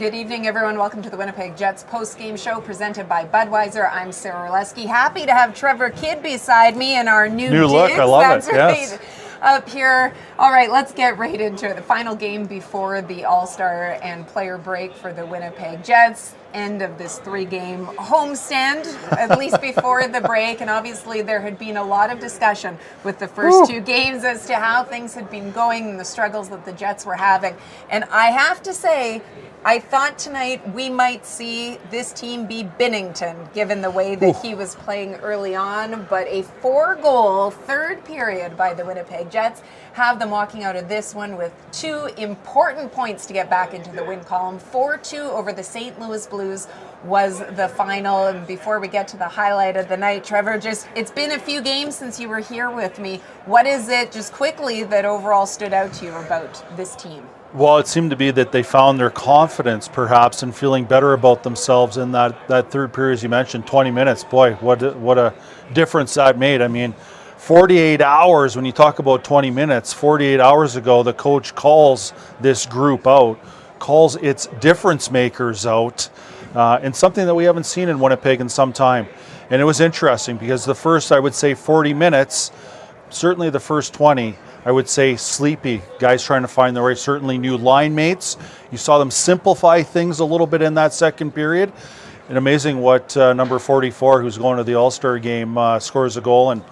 Good evening, everyone. Welcome to the Winnipeg Jets Postgame Show presented by Budweiser. I'm Sara Orlesky. Happy to have Trevor Kidd beside me in our new look. digs. I love That's it. right. Yes. Up here. All right, let's get right into it. The final game before the All-Star and player break for the Winnipeg Jets. End of this 3-game homestand, at least before the break. And obviously there had been a lot of discussion with the first 2 games as to how things had been going and the struggles that the Jets were having. And I have to say, I thought tonight we might see this team be Binnington, given the way that he was playing early on. But a 4-goal third period by the Winnipeg Jets have them walking out of this one with 2 important points to get back into the win column. 4-2 over the St. Louis Blues was the final. And before we get to the highlight of the night, Trevor, it's been a few games since you were here with me. What is it, just quickly, that overall stood out to you about this team? Well, it seemed to be that they found their confidence, perhaps, and feeling better about themselves in that third period, as you mentioned, 20 minutes. Boy, what a difference that made. I mean, 48 hours, when you talk about 20 minutes, 48 hours ago, the coach calls this group out, calls its difference makers out, and something that we haven't seen in Winnipeg in some time. And it was interesting because the first, I would say, 40 minutes, certainly the first 20, I would say sleepy. Guys trying to find their way, certainly new line mates. You saw them simplify things a little bit in that second period. And amazing what number 44, who's going to the All-Star game, scores a goal and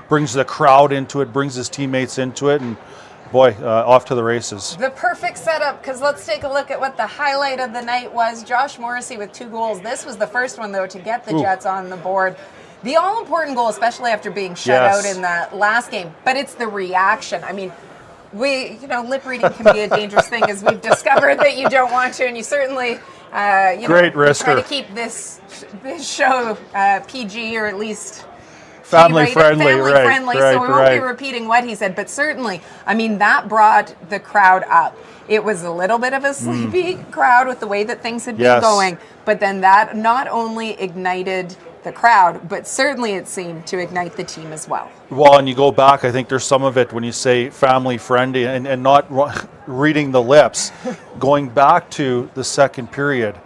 brings the crowd into it, brings his teammates into it, and boy, off to the races. The perfect setup, because let's take a look at what the highlight of the night was. Josh Morrissey with 2 goals. This was the first one, though, to get the Jets on the board. The all-important goal, especially after being shut out in that last game, but it's the reaction. I mean, lip reading can be a dangerous thing, as we've discovered that you don't want to, and you certainly, Great risker. try to keep this show PG, or at least Family friendly, right, so we won't be repeating what he said, but certainly, I mean, that brought the crowd up. It was a little bit of a sleepy crowd with the way that things had been going, but then that not only ignited the crowd, but certainly it seemed to ignite the team as well. Well, and you go back, I think there's some of it when you say family friendly and not reading the lips. Going back to the second period,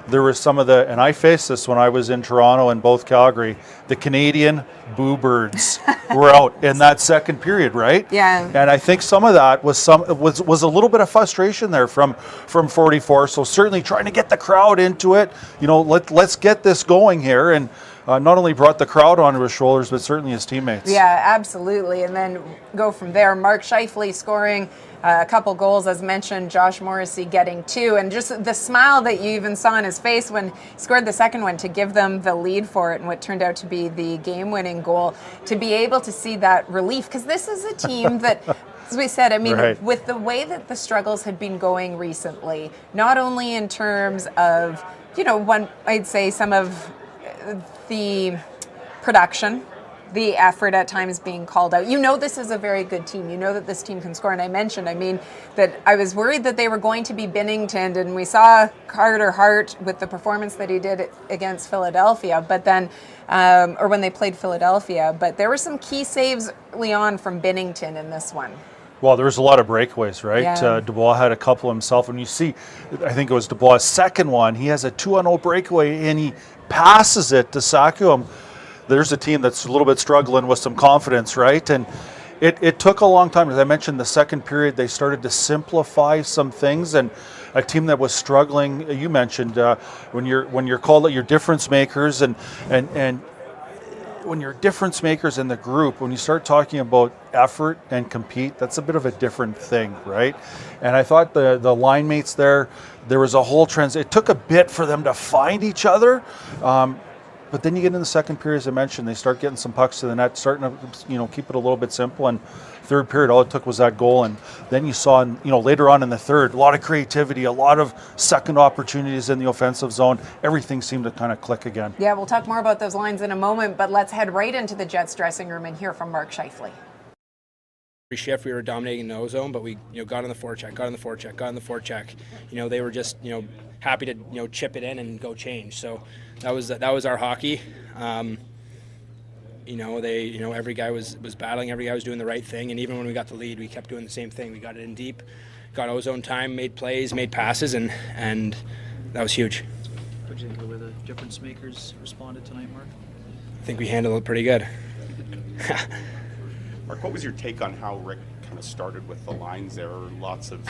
there was some of the, and I faced this when I was in Toronto and both Calgary, the Canadian boo-birds were out in that second period, right? Yeah. And I think some of that was a little bit of frustration there from 44. So certainly trying to get the crowd into it. Let's get this going here, and not only brought the crowd onto his shoulders, but certainly his teammates. Yeah, absolutely. And then go from there. Mark Scheifele scoring a couple goals, as mentioned, Josh Morrissey getting 2. And just the smile that you even saw on his face when he scored the second one to give them the lead for it, and what turned out to be the game-winning goal, to be able to see that relief. Because this is a team that, as we said, I mean, with the way that the struggles had been going recently, not only in terms of, I'd say some of the production, the effort at times being called out. This is a very good team. That this team can score. And I mentioned, that I was worried that they were going to be Binnington, and we saw Carter Hart with the performance that he did against Philadelphia, but then, or when they played Philadelphia, but there were some key saves early on from Binnington in this one. Well, there was a lot of breakaways, right? Yeah. Dubois had a couple himself. And you see, I think it was Dubois' second one, he has a 2-0 breakaway, and he passes it to Sakium. There's a team that's a little bit struggling with some confidence, right? And it took a long time. As I mentioned, the second period, they started to simplify some things, and a team that was struggling, you mentioned, when you're called out your difference makers, and when you're difference makers in the group, when you start talking about effort and compete, that's a bit of a different thing, right? And I thought the line mates there was a whole it took a bit for them to find each other. But then you get in the second period, as I mentioned, they start getting some pucks to the net, starting to keep it a little bit simple. And third period, all it took was that goal. And then you saw, later on in the third, a lot of creativity, a lot of second opportunities in the offensive zone. Everything seemed to kind of click again. Yeah, we'll talk more about those lines in a moment, but let's head right into the Jets dressing room and hear from Mark Scheifele. Every shift we were dominating the O-zone, but we got on the forecheck. They were just happy to chip it in and go change. So that was our hockey. Every guy was battling, every guy was doing the right thing, and even when we got the lead, we kept doing the same thing. We got it in deep, got O-zone time, made plays, made passes, and that was huge. What do you think of the way the difference makers responded tonight, Mark? I think we handled it pretty good. Mark, what was your take on how Rick kind of started with the lines? There were lots of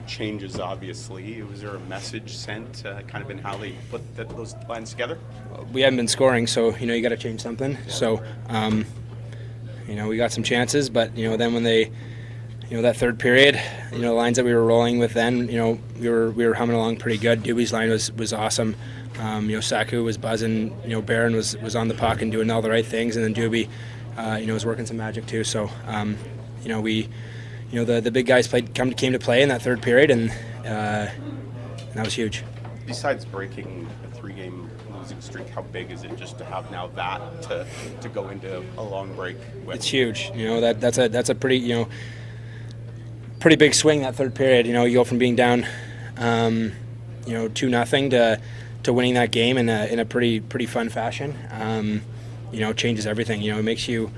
changes, obviously. Was there a message sent kind of in how they put those lines together? We haven't been scoring, so you got to change something. So we got some chances, but then when they that third period, the lines that we were rolling with then, we were humming along pretty good. Doobie's line was awesome. Saku was buzzing. Barron was on the puck and doing all the right things, and then Doobie was working some magic too. So the big guys came to play in that third period, and that was huge. Besides breaking a 3-game losing streak, how big is it just to have now that to go into a long break with? It's huge. That's a pretty pretty big swing that third period. You go from being down 2-0 to winning that game in a pretty fun fashion. Changes everything. It makes you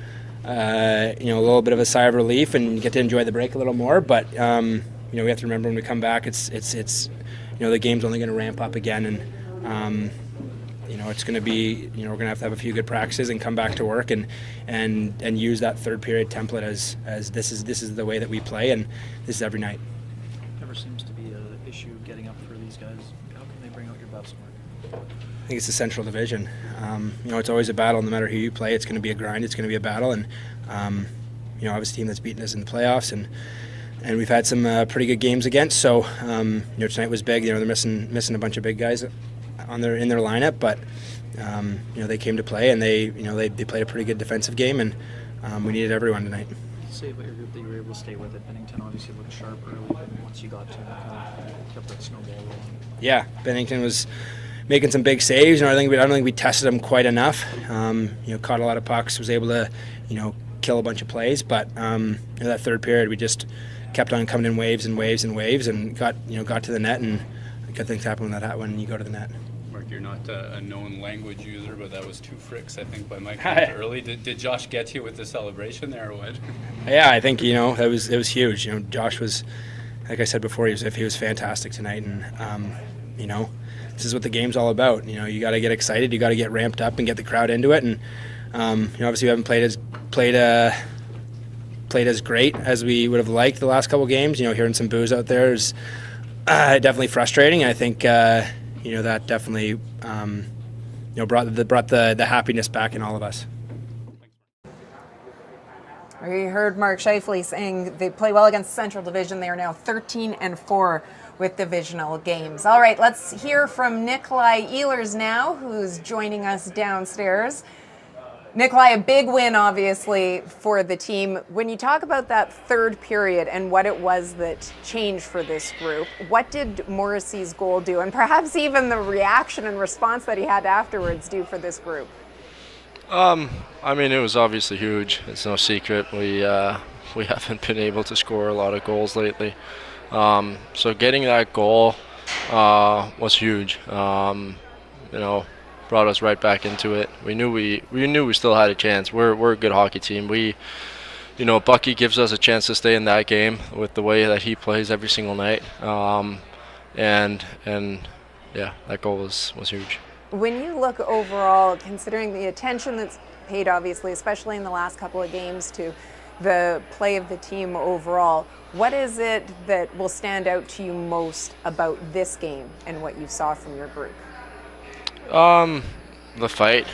a little bit of a sigh of relief, and you get to enjoy the break a little more. But we have to remember when we come back, it's the game's only going to ramp up again, and it's going to be we're going to have a few good practices and come back to work and use that third period template as this is the way that we play, and this is every night. Never seems to be an issue getting up for these guys. How can they bring out your best, Mark? I think it's the Central Division. It's always a battle. No matter who you play, it's going to be a grind. It's going to be a battle, and obviously a team that's beaten us in the playoffs, and we've had some pretty good games against. So tonight was big. They're missing a bunch of big guys in their lineup, but they came to play, and they played a pretty good defensive game, and we needed everyone tonight. Say about your group that you were able to stay with it. Bennington obviously looked sharp early, but once you got to him, kind of kept that snowball rolling. Yeah, Bennington was making some big saves. I don't think we tested him quite enough. Caught a lot of pucks, was able to kill a bunch of plays, but that third period we just kept on coming in waves and waves and waves, and got to the net, and good things happen when you go to the net. Mark, you're not a known language user, but that was 2 fricks, I think, by Mike early. Did Josh get you with the celebration there, or what? Yeah, I think it was huge. Josh was, like I said before, he was fantastic tonight, and this is what the game's all about. You got to get excited, you got to get ramped up, and get the crowd into it. And obviously we haven't played as great as we would have liked the last couple games. Hearing some boos out there is definitely frustrating. I think that definitely brought the happiness back in all of us. We heard Mark Scheifele saying they play well against the Central Division. They are now 13-4 with divisional games. All right, let's hear from Nikolai Ehlers now, who's joining us downstairs. Nikolai, a big win, obviously, for the team. When you talk about that third period and what it was that changed for this group, what did Morrissey's goal do, and perhaps even the reaction and response that he had afterwards do for this group? It was obviously huge. It's no secret. We haven't been able to score a lot of goals lately. So getting that goal was huge. Brought us right back into it. We knew we still had a chance. We're a good hockey team. Bucky gives us a chance to stay in that game with the way that he plays every single night. And that goal was huge. When you look overall, considering the attention that's paid, obviously, especially in the last couple of games, to the play of the team overall, what is it that will stand out to you most about this game and what you saw from your group? The fight.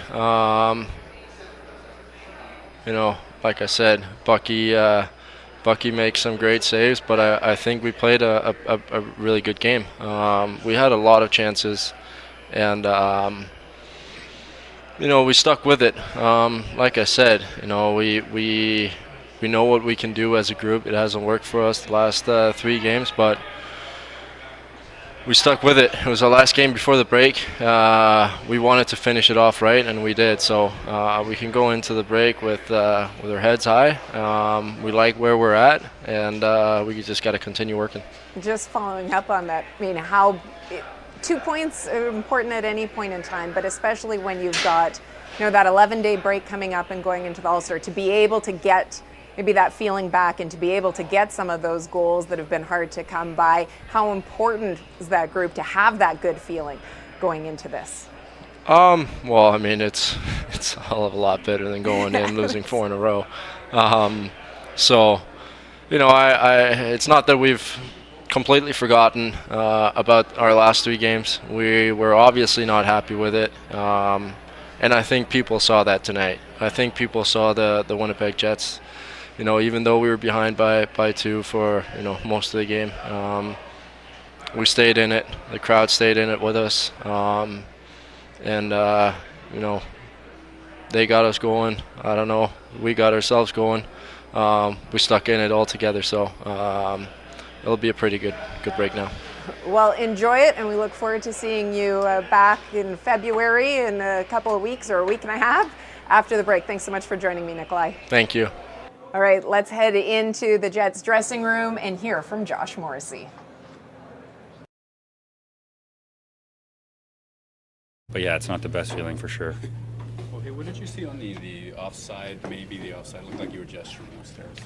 Like I said, Bucky makes some great saves, but I think we played a really good game. We had a lot of chances, and we stuck with it. Like I said, we know what we can do as a group. It hasn't worked for us the last 3 games, but we stuck with it. It was our last game before the break. We wanted to finish it off right, and we did. So we can go into the break with our heads high. We like where we're at, and we just got to continue working. Just following up on that, 2 points are important at any point in time, but especially when you've got that 11-day break coming up and going into the All-Star, to be able to get maybe that feeling back and to be able to get some of those goals that have been hard to come by. How important is that group to have that good feeling going into this? Well, I mean, it's a hell of a lot better than going in losing 4 in a row. So, you know, it's not that we've completely forgotten about our last 3 games. We were obviously not happy with it, and I think people saw that tonight. I think people saw the Winnipeg Jets. You know, even though we were behind by 2 for, you know, most of the game, we stayed in it. The crowd stayed in it with us. And, you know, they got us going. I don't know. We got ourselves going. We stuck in it all together. So it'll be a pretty good break now. Well, enjoy it, and we look forward to seeing you back in February in a couple of weeks or a week and a half after the break. Thanks so much for joining me, Nikolai. Thank you. All right, let's head into the Jets dressing room and hear from Josh Morrissey. But yeah, it's not the best feeling for sure. Well, hey, what did you see on the offside? Maybe the offside looked like you were gesturing upstairs.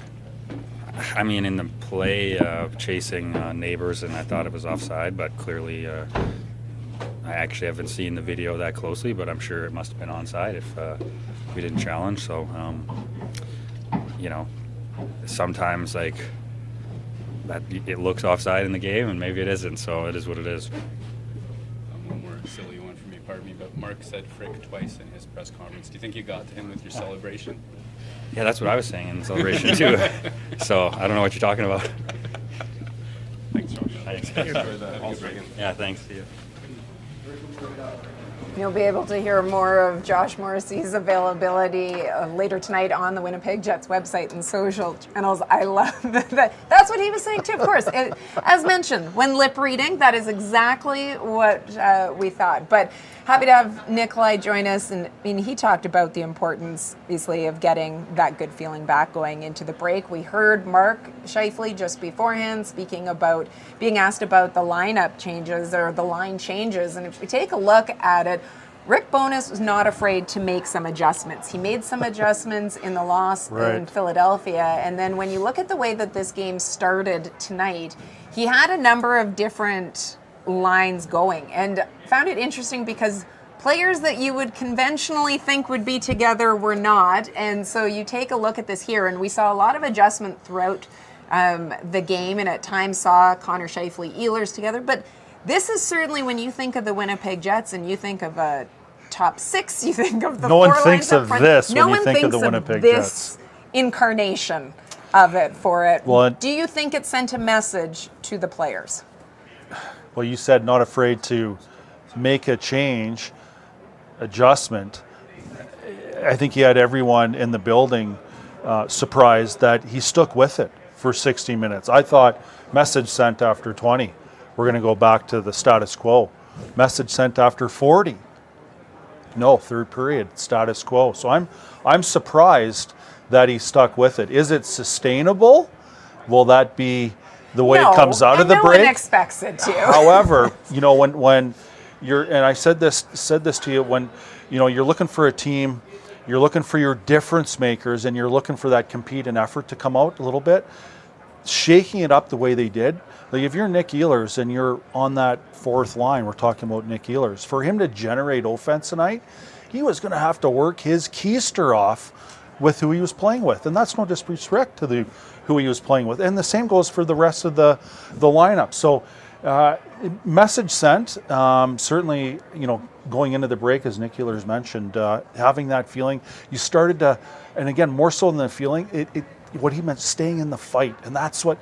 I mean, in the play, chasing neighbors, and I thought it was offside, but clearly I actually haven't seen the video that closely, but I'm sure it must have been onside if we didn't challenge. So, you know, sometimes like that it looks offside in the game, and maybe it isn't. So it is what it is. One more silly one for me, pardon me, but Mark said frick twice in his press conference. Do you think you got to him with your celebration? Yeah, that's what I was saying in the celebration too. So I don't know what you're talking about. Thanks, Josh. Thanks. Yeah, thanks. See you. You'll be able to hear more of Josh Morrissey's availability later tonight on the Winnipeg Jets website and social channels. I love that. That's what he was saying too, of course. As mentioned, when lip reading, that is exactly what we thought. But happy to have Nikolai join us. And I mean, he talked about the importance, obviously, of getting that good feeling back going into the break. We heard Mark Scheifele just beforehand speaking about being asked about the lineup changes or the line changes. And if we take a look at it, Rick Bowness was not afraid to make some adjustments. He made some adjustments in the loss in Philadelphia. And then when you look at the way that this game started tonight, he had a number of different lines going. And found it interesting because players that you would conventionally think would be together were not. And so you take a look at this here, and we saw a lot of adjustment throughout the game, and at times saw Connor Scheifele, Ehlers together. But this is certainly, when you think of the Winnipeg Jets and you think of a top 6, you think of the No one four thinks lines up of front. this No when you one think of thinks the Winnipeg this Jets. incarnation of it for it. Well, do you think it sent a message to the players? Well, you said not afraid to make a change, adjustment. I think he had everyone in the building surprised that he stuck with it for 60 minutes. I thought message sent after 20. We're going to go back to the status quo. Message sent after 40. No, third period, status quo. So I'm surprised that he stuck with it. Is it sustainable? Will that be the way it comes out of the break? No one expects it to. However, you know, when you're, and I said this to you, when you know you're looking for a team, you're looking for your difference makers, and you're looking for that compete and effort to come out a little bit. Shaking it up the way they did, like if you're Nick Ehlers and you're on that fourth line, we're talking about Nick Ehlers, for him to generate offense tonight, he was going to have to work his keister off with who he was playing with, and that's no disrespect to who he was playing with, and the same goes for the rest of the lineup. So message sent, certainly, you know, going into the break, as Nick Ehlers mentioned, having that feeling, you started to, and again, more so than the feeling, what he meant, staying in the fight. And that's what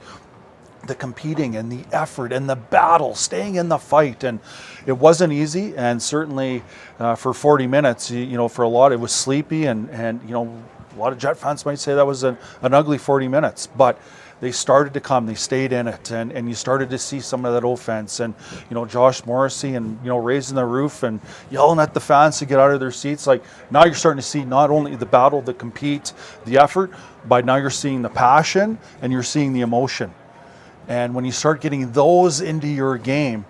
the competing and the effort and the battle, staying in the fight. And it wasn't easy. And certainly for 40 minutes, you know, for a lot, it was sleepy. And you know, a lot of Jet fans might say that was an ugly 40 minutes. But they started to come, they stayed in it, and you started to see some of that offense. And, you know, Josh Morrissey and, you know, raising the roof and yelling at the fans to get out of their seats. Like, now you're starting to see not only the battle, the compete, the effort, but now you're seeing the passion and you're seeing the emotion. And when you start getting those into your game,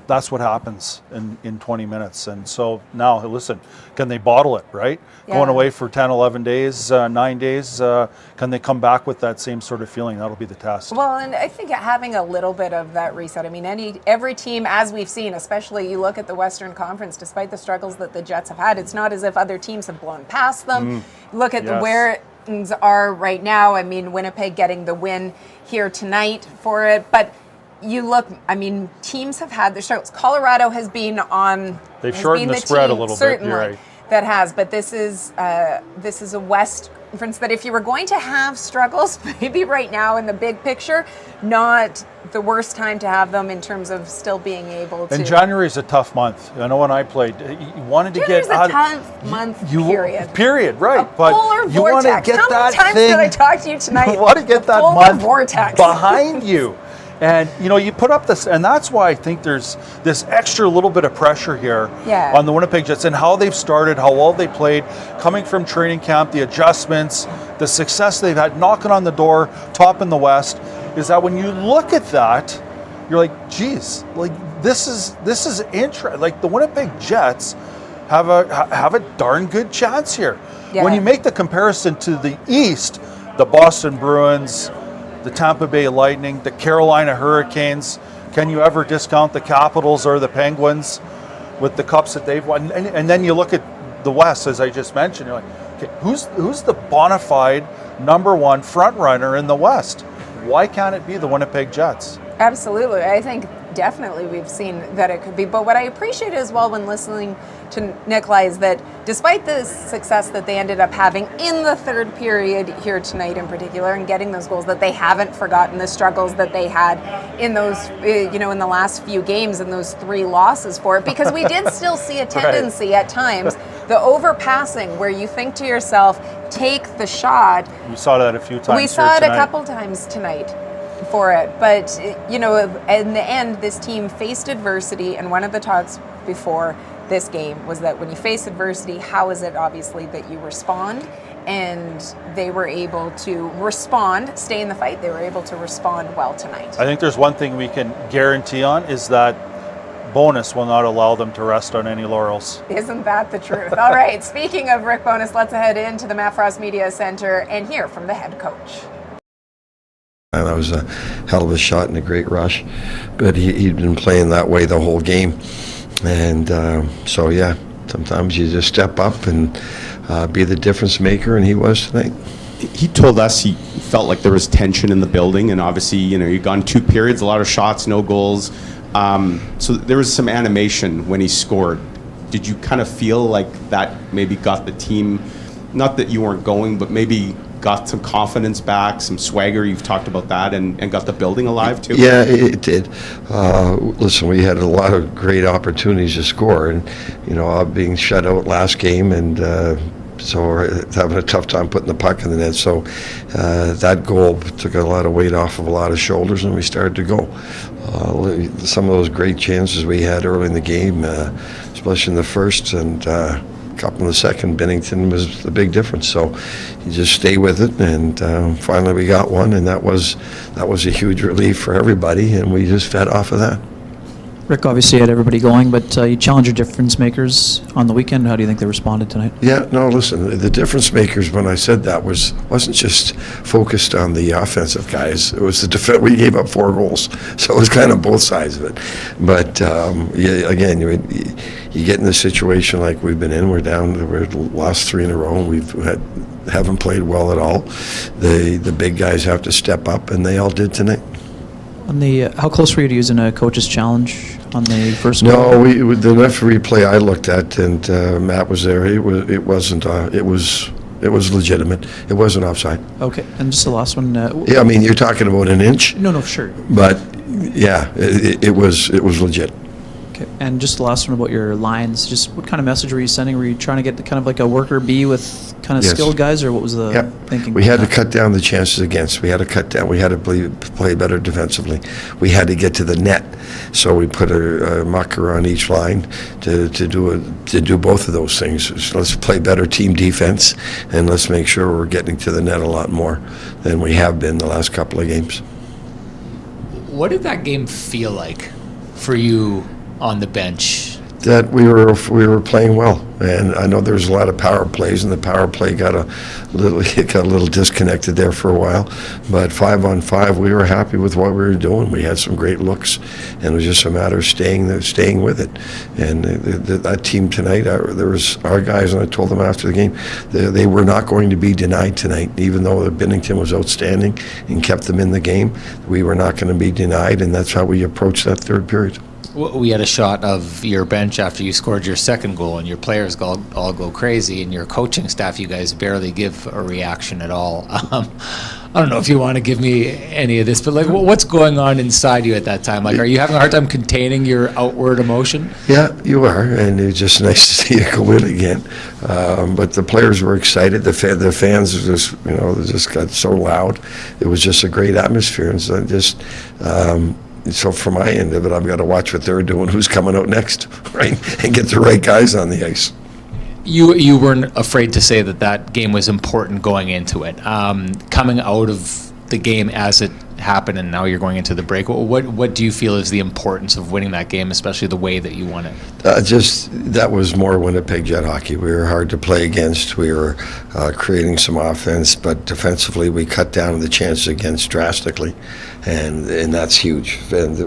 that's what happens in 20 minutes. And so now, listen, can they bottle it, right? Yeah. Going away for 10, 11 days, 9 days, can they come back with that same sort of feeling? That'll be the test. Well, and I think having a little bit of that reset. I mean, every team, as we've seen, especially you look at the Western Conference, despite the struggles that the Jets have had, it's not as if other teams have blown past them. Look at where things are right now. I mean, Winnipeg getting the win here tonight for it, but you look, I mean, teams have had their struggles. Colorado has been on. They've shortened the spread a little bit. You're right. That has, but this is a West Conference that if you were going to have struggles, maybe right now in the big picture, not the worst time to have them in terms of still being able to. And January is a tough month. I know when I played, you wanted to January's get out. a tough month. Period. Right? A polar you want vortex. to get How many times did I talk to you tonight? You want to get that polar month vortex behind you. And, you put up this, and that's why I think there's this extra little bit of pressure here on the Winnipeg Jets and how they've started, how well they played, coming from training camp, the adjustments, the success they've had, knocking on the door, top in the West, is that when you look at that, you're like, geez, like this is interesting. Like the Winnipeg Jets have a darn good chance here. Yeah. When you make the comparison to the East, the Boston Bruins, the Tampa Bay Lightning, the Carolina Hurricanes. Can you ever discount the Capitals or the Penguins with the cups that they've won? And then you look at the West, as I just mentioned. You're like, okay, who's the bona fide number one front runner in the West? Why can't it be the Winnipeg Jets? Absolutely. I think definitely we've seen that it could be. But what I appreciate as well when listening to Nikolai is that despite the success that they ended up having in the third period here tonight in particular and getting those goals, that they haven't forgotten the struggles that they had in those, in the last few games and those 3 losses for it. Because we did still see a tendency at times, the overpassing where you think to yourself, take the shot. We saw that a few times. We saw it a couple times tonight for it. But, in the end, this team faced adversity, and one of the talks before this game was that when you face adversity, how is it obviously that you respond? And they were able to respond, stay in the fight. They were able to respond well tonight. I think there's one thing we can guarantee on is that Bowness will not allow them to rest on any laurels. Isn't that the truth? All right, speaking of Rick Bowness, let's head into the Matt Frost Media Center and hear from the head coach. That was a hell of a shot and a great rush, but he'd been playing that way the whole game. And sometimes you just step up and be the difference maker, and he was tonight. He told us he felt like there was tension in the building, and obviously, you've gone 2 periods, a lot of shots, no goals. So there was some animation when he scored. Did you kind of feel like that maybe got the team, not that you weren't going, but maybe got some confidence back, some swagger? You've talked about that, and got the building alive too? Yeah, it did. Listen, we had a lot of great opportunities to score, and being shut out last game, and so we're having a tough time putting the puck in the net. So that goal took a lot of weight off of a lot of shoulders, and we started to go. Some of those great chances we had early in the game, especially in the first and couple in the second, Bennington was the big difference. So you just stay with it, and finally we got one, and that was a huge relief for everybody, and we just fed off of that. Rick obviously had everybody going, but you challenged your difference makers on the weekend. How do you think they responded tonight? Yeah, no, listen, the difference makers, when I said that, wasn't just focused on the offensive guys. It was the defense. We gave up 4 goals, so it was kind of both sides of it. But again, you get in a situation like we've been in. We're lost 3 in a row. Haven't played well at all. The big guys have to step up, and they all did tonight. On the how close were you to using a coach's challenge on the first goal? No, the referee play I looked at, and Matt was there. It wasn't. It was legitimate. It wasn't offside. Okay, and just the last one. Yeah, I mean, you're talking about an inch. No, sure. But yeah, it was legit. Okay, and just the last one about your lines. Just what kind of message were you sending? Were you trying to get the kind of like a worker bee with kind of skilled guys, or what was the thinking? We had to cut down the chances against. We had to cut down. We had to play better defensively. We had to get to the net, so we put a mucker on each line to do both of those things. So let's play better team defense, and let's make sure we're getting to the net a lot more than we have been the last couple of games. What did that game feel like for you on the bench? That we were playing well, and I know there was a lot of power plays, and the power play got a little disconnected there for a while. But 5-on-5, we were happy with what we were doing. We had some great looks, and it was just a matter of staying with it. And that team tonight, there was our guys, and I told them after the game, they were not going to be denied tonight, even though Binnington was outstanding and kept them in the game. We were not going to be denied, and that's how we approached that third period. We had a shot of your bench after you scored your second goal, and your players all go crazy, and your coaching staff, you guys barely give a reaction at all. I don't know if you want to give me any of this, but like, what's going on inside you at that time? Like, are you having a hard time containing your outward emotion? Yeah, you are, and it's just nice to see you go in again. But the players were excited. The fans just got so loud. It was just a great atmosphere, and so so from my end of it, I've got to watch what they're doing, who's coming out next, right, and get the right guys on the ice. You weren't afraid to say that game was important going into it. Coming out of the game as it happened, and now you're going into the break, what do you feel is the importance of winning that game, especially the way that you won it? That was more Winnipeg Jet hockey. We were hard to play against. We were creating some offense, but defensively we cut down the chances against drastically, and that's huge. And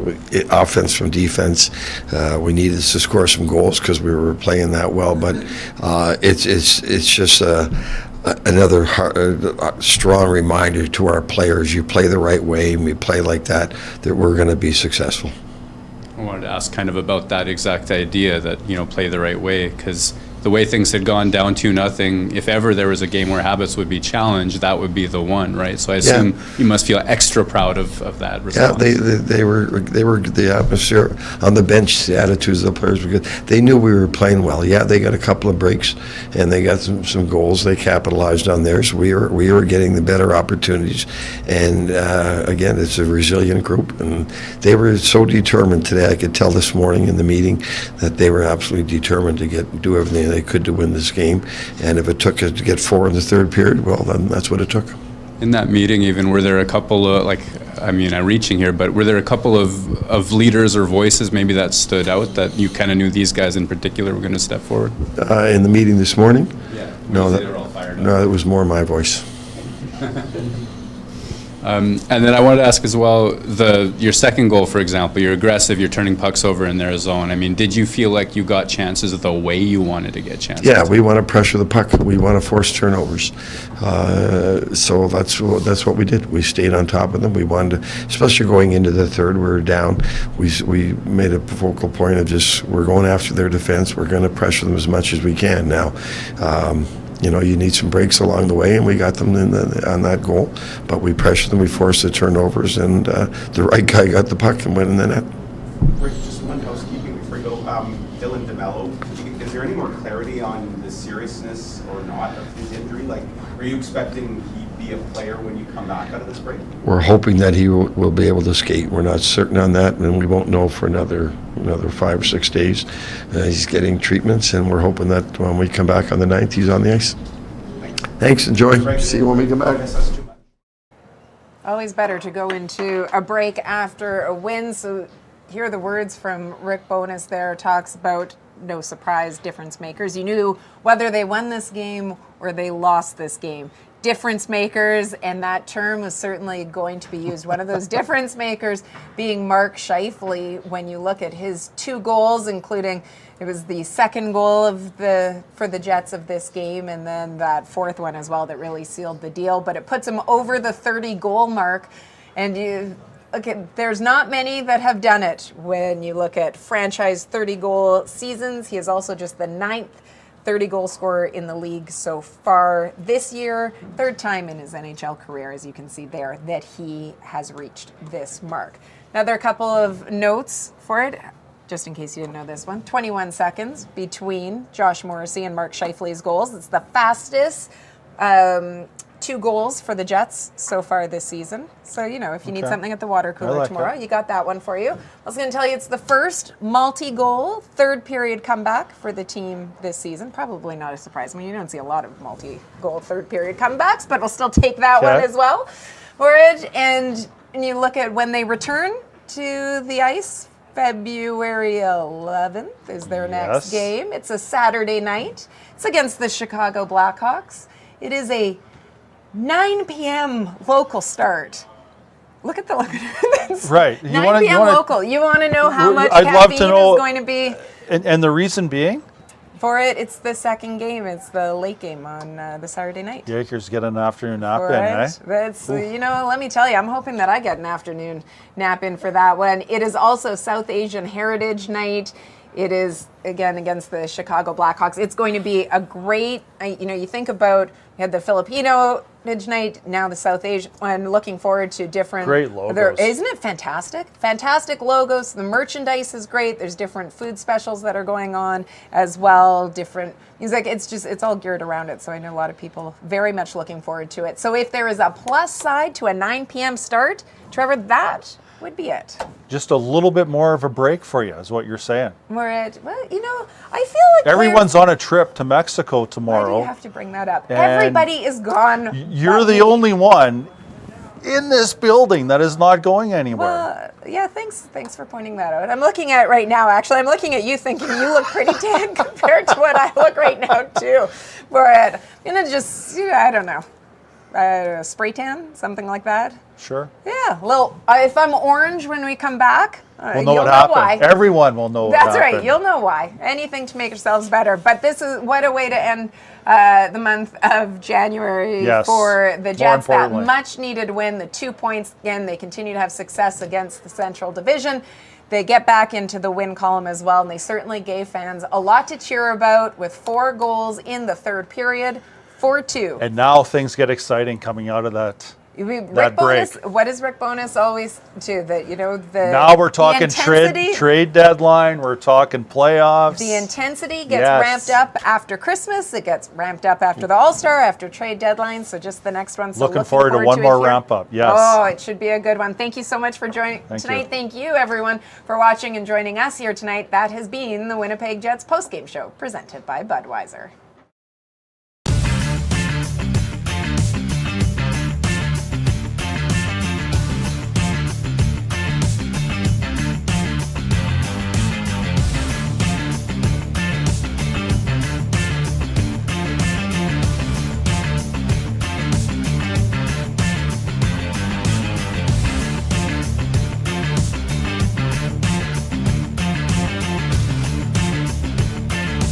offense from defense, we needed to score some goals because we were playing that well. But it's just another strong reminder to our players: you play the right way, and we play like that we're going to be successful. I wanted to ask kind of about that exact idea that, play the right way, because the way things had gone down 2-0, if ever there was a game where habits would be challenged, that would be the one, right? So I assume you must feel extra proud of that response. Yeah, they were the atmosphere on the bench, the attitudes of the players were good. They knew we were playing well. Yeah, they got a couple of breaks and they got some goals. They capitalized on theirs. We were getting the better opportunities, and again, it's a resilient group, and they were so determined today. I could tell this morning in the meeting that they were absolutely determined to do everything they could to win this game, and if it took us to get 4 in the third period, well, then that's what it took. In that meeting, even, were there a couple of, I'm reaching here, but were there a couple of leaders or voices maybe that stood out that you kind of knew these guys in particular were going to step forward? In the meeting this morning? Yeah. No, they were all fired up. No, it was more my voice. And then I wanted to ask as well, your second goal, for example, you're aggressive, you're turning pucks over in their zone. Did you feel like you got chances the way you wanted to get chances? Yeah, we want to pressure the puck. We want to force turnovers. So that's what we did. We stayed on top of them. We wanted to, especially going into the third, we were down. We made a focal point of we're going after their defense. We're going to pressure them as much as we can. Now, you need some breaks along the way, and we got them on that goal. But we pressured them, we forced the turnovers, and the right guy got the puck and went in the net. Rick, just one housekeeping before you go. Dylan DeMello, is there any more clarity on the seriousness or not of his injury? Are you expecting he'd be a player when you come back out of this break? We're hoping that he will be able to skate. We're not certain on that, and we won't know for another 5 or 6 days. He's getting treatments, and we're hoping that when we come back on the 9th, he's on the ice. Thanks, enjoy. See you when we come back. Always better to go into a break after a win. So here are the words from Rick Bowness there. Talks about, no surprise, difference makers. You knew whether they won this game or they lost this game. Difference makers, and that term was certainly going to be used. One of those difference makers being Mark Scheifele. When you look at his 2 goals, including it was the second goal for the Jets of this game, and then that 4th one as well that really sealed the deal. But it puts him over the 30-goal mark, and there's not many that have done it. When you look at franchise 30-goal seasons, he is also just the 9th 30-goal scorer in the league so far this year. 3rd time in his NHL career, as you can see there, that he has reached this mark. Now, there are a couple of notes for it, just in case you didn't know this one. 21 seconds between Josh Morrissey and Mark Scheifele's goals. It's the fastest 2 goals for the Jets so far this season. So, if you need something at the water cooler tomorrow, you got that one for you. I was going to tell you it's the first multi-goal, 3rd period comeback for the team this season. Probably not a surprise. You don't see a lot of multi-goal 3rd period comebacks, but we'll still take that one as well for it. And you look at when they return to the ice February 11th is their next game. It's a Saturday night. It's against the Chicago Blackhawks. It is a 9 p.m. local start. Look at the look at this. Right. 9 p.m. local. You want to know how much I'd love caffeine to know, is going to be? And the reason being? For it, it's the second game. It's the late game on the Saturday night. Yakers get an afternoon nap in, Right. eh? That's, let me tell you, I'm hoping that I get an afternoon nap in for that one. It is also South Asian Heritage Night. It is, again, against the Chicago Blackhawks. It's going to be a great, you think about, we had the Filipino Night, now the South Asian one. Looking forward to different. Great logos. Isn't it fantastic? Fantastic logos. The merchandise is great. There's different food specials that are going on as well. Different music. It's all geared around it. So I know a lot of people very much looking forward to it. So if there is a plus side to a 9 p.m. start, Trevor, that would be it. Just a little bit more of a break for you, is what you're saying. I feel like everyone's on a trip to Mexico tomorrow. Why do you have to bring that up? Everybody is gone. You're the only one in this building that is not going anywhere. Well, yeah, thanks for pointing that out. I'm looking at it right now, actually. I'm looking at you thinking you look pretty tan compared to what I look right now, too. But I'm going to just, I don't know, spray tan, something like that. Sure. Yeah, if I'm orange when we come back, we'll know what happened. Why. Everyone will know what happened. That's right. You'll know why. Anything to make yourselves better. But this is what a way to end the month of January for the Jets. That much needed win, the 2 points. Again, they continue to have success against the Central Division. They get back into the win column as well, and they certainly gave fans a lot to cheer about with 4 goals in the third period, 4-2. And now things get exciting coming out of that. Rick Bowness, what does Rick Bowness always do? Now we're talking trade deadline. We're talking playoffs. The intensity gets ramped up after Christmas. It gets ramped up after the All-Star, after trade deadline. So just the next one. So looking forward to one more ramp up. Yes. Oh, it should be a good one. Thank you so much for joining tonight. Thank you, everyone, for watching and joining us here tonight. That has been the Winnipeg Jets Postgame Show, presented by Budweiser.